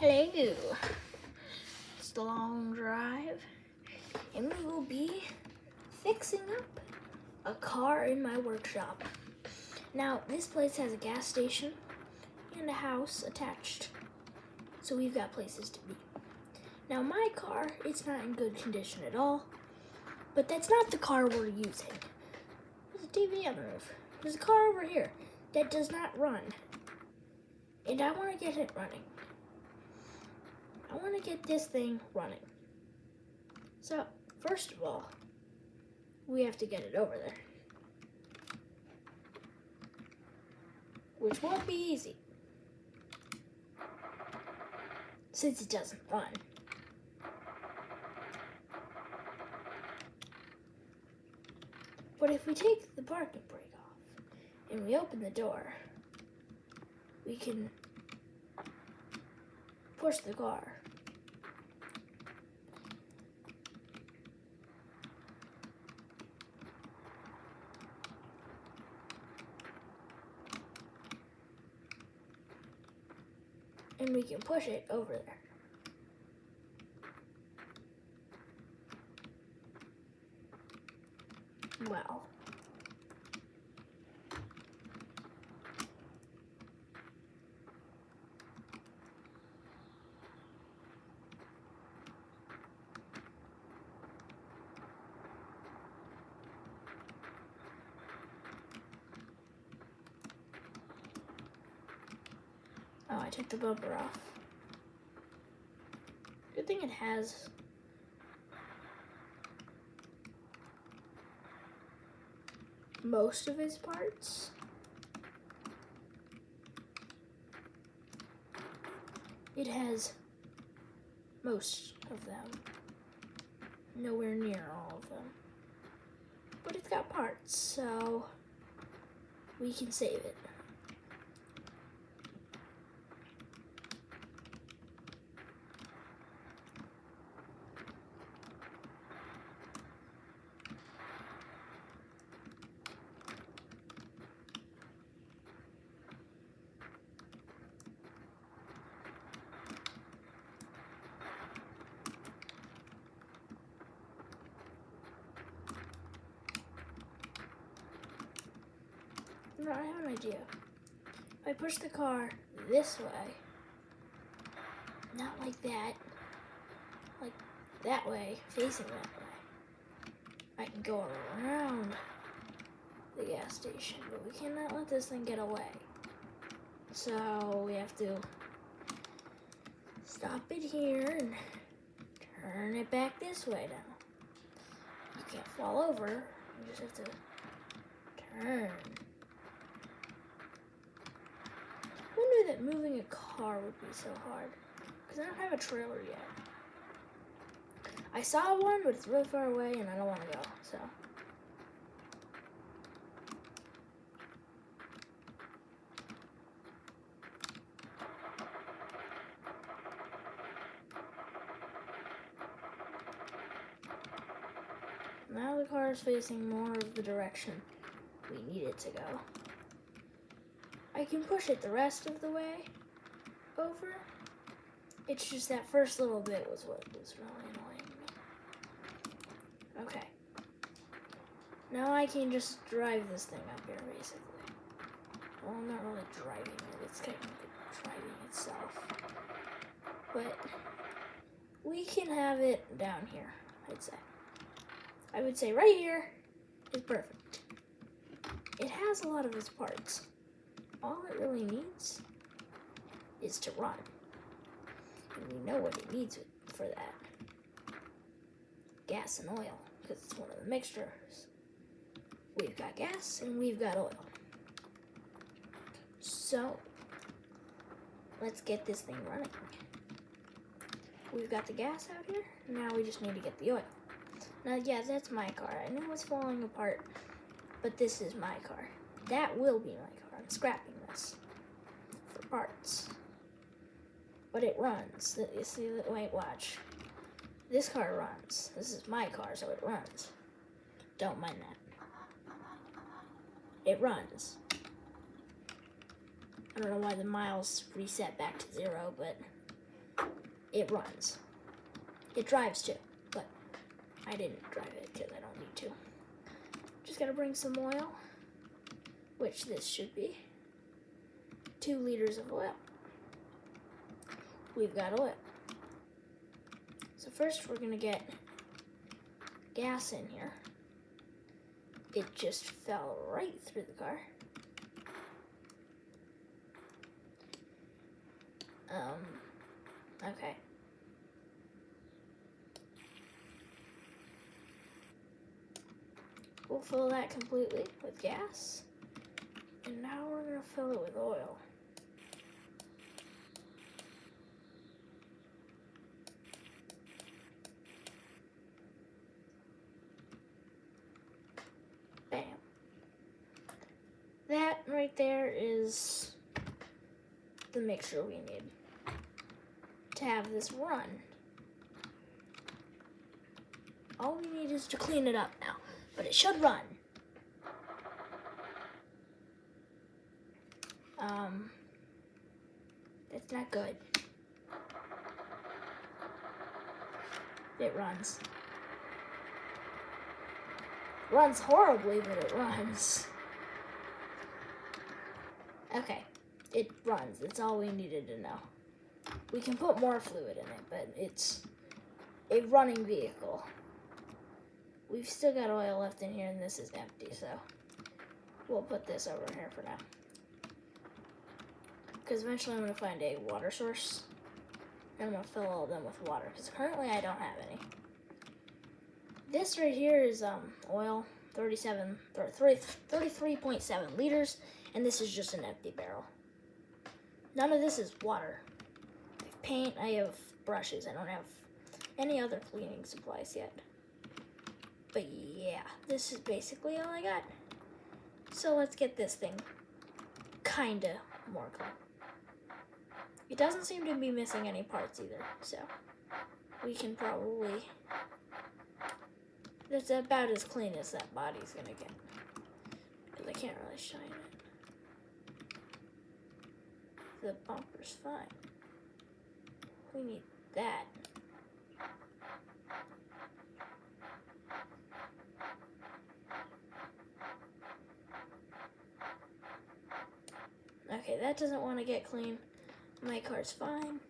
Hello, it's the long drive, and we will be fixing up a car in my workshop. Now, this place has a gas station and a house attached, so we've got places to be. Now, my car, it's not in good condition at all, but that's not the car we're using. There's a TV on the roof. There's a car over here that does not run, and I want to get it running. I want to get this thing running. So, first of all, we have to get it over there. Which won't be easy, since it doesn't run. But if we take the parking brake off and we open the door, we can push the car. And we can push it over there. Well, oh, I took the bumper off. Good thing it has most of its parts. It has most of them. Nowhere near all of them. But it's got parts, so we can save it. No, I have an idea. If I push the car this way, not like that, like that way, facing that way, I can go around the gas station, but we cannot let this thing get away. So we have to stop it here and turn it back this way now. You can't fall over, you just have to turn. I wonder that moving a car would be so hard, because I don't have a trailer yet. I saw one, but it's really far away and I don't want to go, so. Now the car is facing more of the direction we need it to go. I can push it the rest of the way over. It's just that first little bit was what was really annoying me. Okay. Now I can just drive this thing up here, basically. Well, I'm not really driving it. It's kind of driving itself. But we can have it down here, I'd say. I would say right here is perfect. It has a lot of its parts. All it really needs is to run. And we know what it needs for that. Gas and oil, because it's one of the mixtures. We've got gas and we've got oil. So, let's get this thing running. We've got the gas out here, now we just need to get the oil. Now, yeah, that's my car. I know it's falling apart, but this is my car. That will be my car. I'm scrapping this for parts. But it runs. You see, wait, watch. This car runs. This is my car, so it runs. Don't mind that. It runs. I don't know why the miles reset back to 0, but it runs. It drives too, but I didn't drive it because I don't need to. Just gotta bring some oil, which this should be. 2 liters of oil. We've got oil. So first we're gonna get gas in here. It just fell right through the car. Okay. We'll fill that completely with gas. And now we're gonna fill it with oil. Bam. That right there is the mixture we need to have this run. All we need is to clean it up now, but it should run. That's not good. It runs. Runs horribly, but it runs. Okay, it runs. That's all we needed to know. We can put more fluid in it, but it's a running vehicle. We've still got oil left in here, and this is empty, so we'll put this over here for now. Because eventually I'm going to find a water source, and I'm going to fill all of them with water, because currently I don't have any. This right here is oil, 33.7 liters, and this is just an empty barrel. None of this is water. I have paint, I have brushes, I don't have any other cleaning supplies yet. But yeah, this is basically all I got. So let's get this thing kinda more clean. It doesn't seem to be missing any parts either, so we can probably... That's about as clean as that body's gonna get. Because I can't really shine it. The bumper's fine. We need that. Okay, that doesn't want to get clean. My car's fine.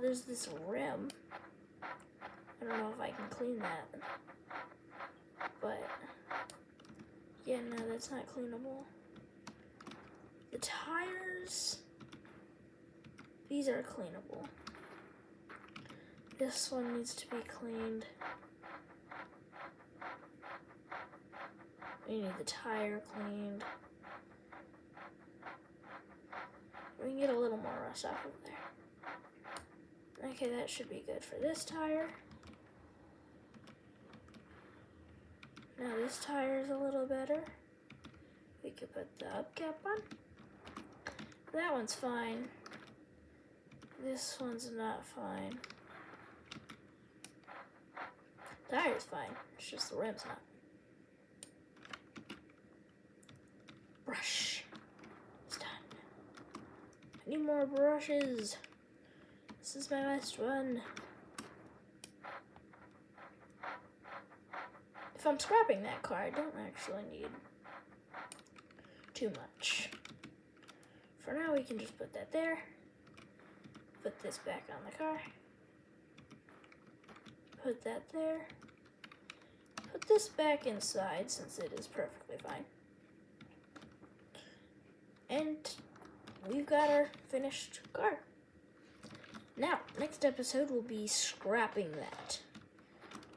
There's this rim. I don't know if I can clean that. But, yeah, no, that's not cleanable. The tires, these are cleanable. This one needs to be cleaned. We need the tire cleaned. We can get a little more rust off of there. Okay, that should be good for this tire. Now this tire is a little better. We could put the hubcap on. That one's fine. This one's not fine. The tire's fine. It's just the rim's not. Brush. It's done. I need more brushes. This is my last one. If I'm scrapping that car, I don't actually need too much. For now, we can just put that there. Put this back on the car. Put that there. Put this back inside since it is perfectly fine. And we've got our finished car. Now, next episode will be scrapping that.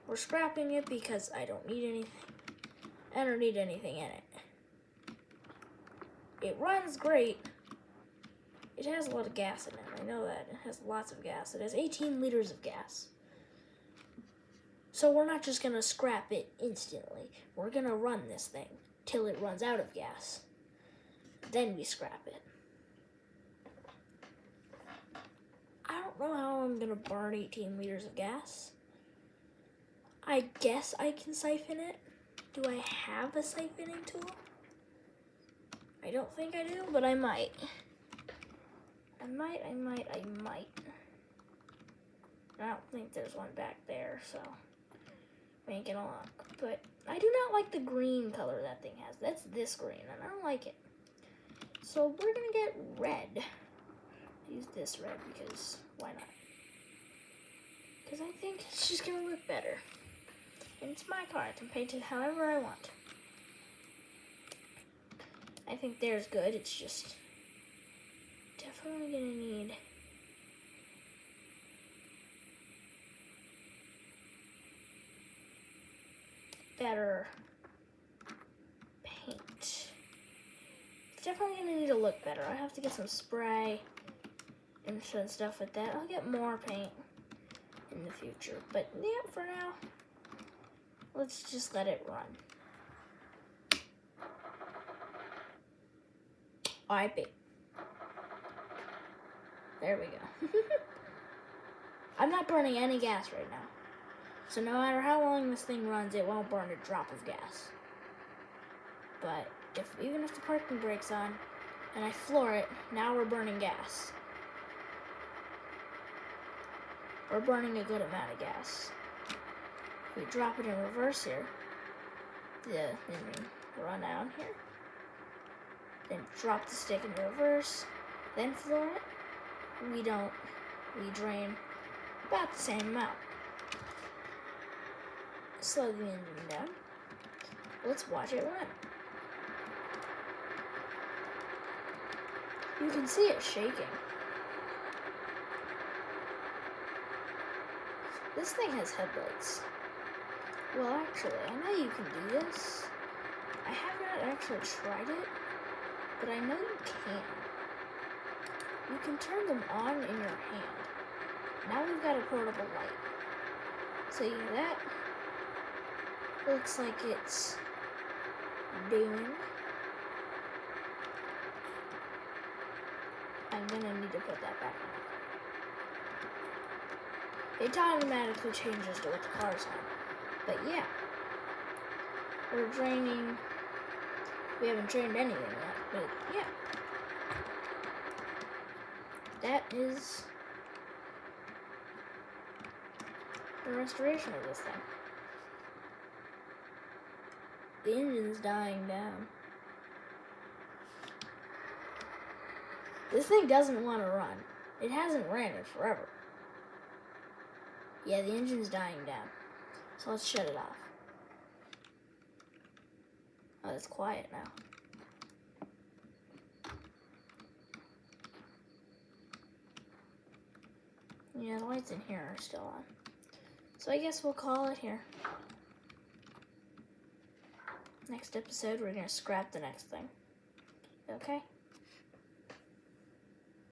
We're scrapping it because I don't need anything. I don't need anything in it. It runs great. It has a lot of gas in it. I know that. It has lots of gas. It has 18 liters of gas. So we're not just going to scrap it instantly. We're going to run this thing till it runs out of gas. Then we scrap it. I don't know how I'm going to burn 18 liters of gas. I guess I can siphon it. Do I have a siphoning tool? I don't think I do, but I might. I might. I don't think there's one back there, so make it a lock. But I do not like the green color that thing has. That's this green, and I don't like it. So we're gonna get red. Use this red because why not? Because I think it's just gonna look better. And it's my car. I can paint it however I want. I think there's good. It's just definitely gonna need better paint. It's definitely gonna need to look better. I have to get some spray and stuff like that. I'll get more paint in the future. But yeah, for now, let's just let it run. Alright, there we go. I'm not burning any gas right now. So no matter how long this thing runs, it won't burn a drop of gas. But even if the parking brake's on and I floor it, now we're burning gas. We're burning a good amount of gas. If we drop it in reverse here, then we run out here. Then drop the stick in reverse, then floor it. We drain about the same amount. Slow the engine down. Let's watch it run. You can see it shaking. This thing has headlights. Well, actually, I know you can do this. I have not actually tried it, but I know you can. You can turn them on in your hand. Now we've got a portable light. So yeah, that looks like it's doing. I'm gonna need to put that back on. It automatically changes to what the car's on. But yeah, we're draining. We haven't drained anything yet, but yeah. That is the restoration of this thing. The engine's dying down. This thing doesn't want to run. It hasn't ran in forever. Yeah, the engine's dying down. So let's shut it off. Oh, it's quiet now. Yeah, the lights in here are still on. So I guess we'll call it here. Next episode, we're going to scrap the next thing. Okay?